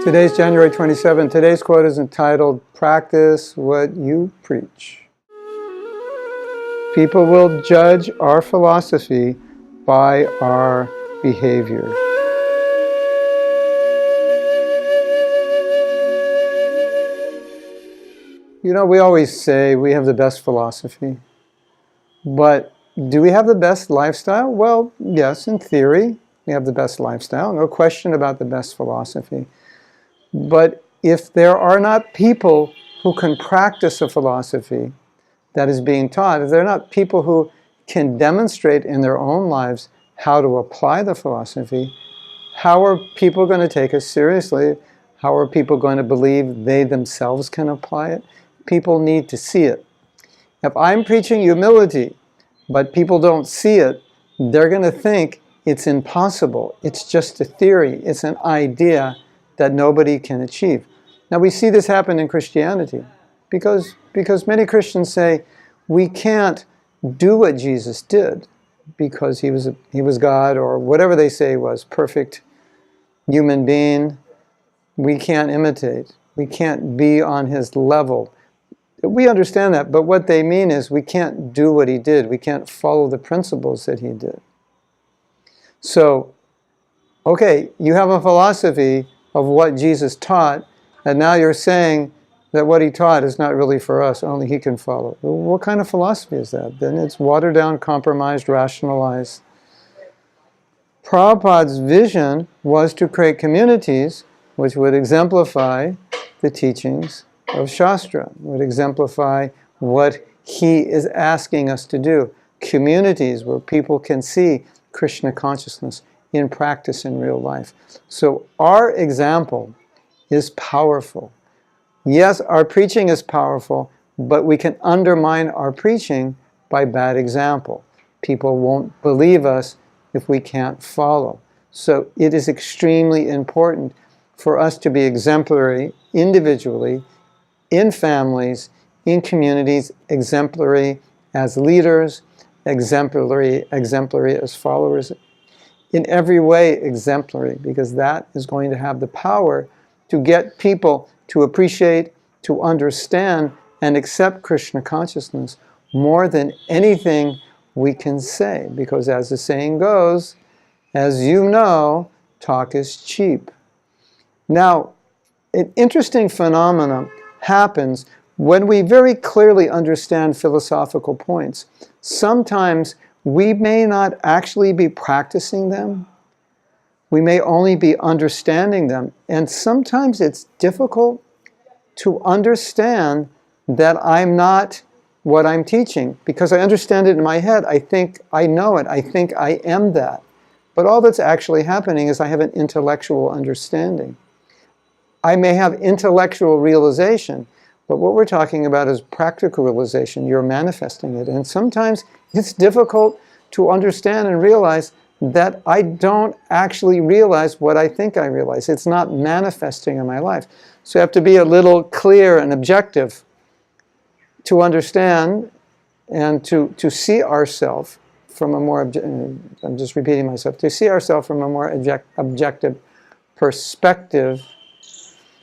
Today's January 27. Today's quote is entitled, "Practice what you preach." People will judge our philosophy by our behavior. You know, we always say we have the best philosophy, but do we have the best lifestyle? Well, yes, in theory, we have the best lifestyle. No question about the best philosophy. But if there are not people who can practice a philosophy that is being taught, if there are not people who can demonstrate in their own lives how to apply the philosophy, how are people going to take us seriously? How are people going to believe they themselves can apply it? People need to see it. If I'm preaching humility, but people don't see it, they're going to think it's impossible. It's just a theory. It's an idea that nobody can achieve. Now we see this happen in Christianity because many Christians say we can't do what Jesus did because he was God, or whatever they say was perfect human being. We can't imitate. We can't be on his level. We understand that, but what they mean is we can't do what he did. We can't follow the principles that he did. So, okay, you have a philosophy of what Jesus taught, and now you're saying that what he taught is not really for us, only he can follow. Well, what kind of philosophy is that? Then it's watered down, compromised, rationalized. Prabhupada's vision was to create communities which would exemplify the teachings of Shastra, would exemplify what he is asking us to do. Communities where people can see Krishna consciousness in practice in real life. So our example is powerful. Yes, our preaching is powerful, but we can undermine our preaching by bad example. People won't believe us if we can't follow. So it is extremely important for us to be exemplary individually, in families, in communities, exemplary as leaders, exemplary as followers, in every way exemplary, because that is going to have the power to get people to appreciate, to understand, and accept Krishna consciousness more than anything we can say. Because as the saying goes, as you know, talk is cheap. Now, an interesting phenomenon happens when we very clearly understand philosophical points. Sometimes we may not actually be practicing them. We may only be understanding them. And sometimes it's difficult to understand that I'm not what I'm teaching, because I understand it in my head. I think I know it. I think I am that. But all that's actually happening is I have an intellectual understanding. I may have intellectual realization, but what we're talking about is practical realization. You're manifesting it. And sometimes it's difficult to understand and realize that I don't actually realize what I think I realize. It's not manifesting in my life. So you have to be a little clear and objective to understand and to see ourselves from a more, I'm just repeating myself, to see ourselves from a more objective perspective,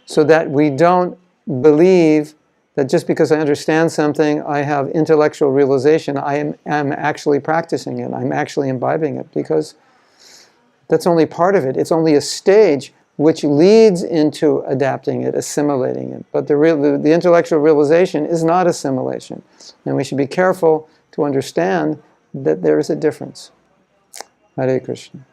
so that we don't believe that just because I understand something, I have intellectual realization, I am actually practicing it, I'm actually imbibing it, because that's only part of it. It's only a stage which leads into adapting it, assimilating it. But the intellectual realization is not assimilation. And we should be careful to understand that there is a difference. Hare Krishna.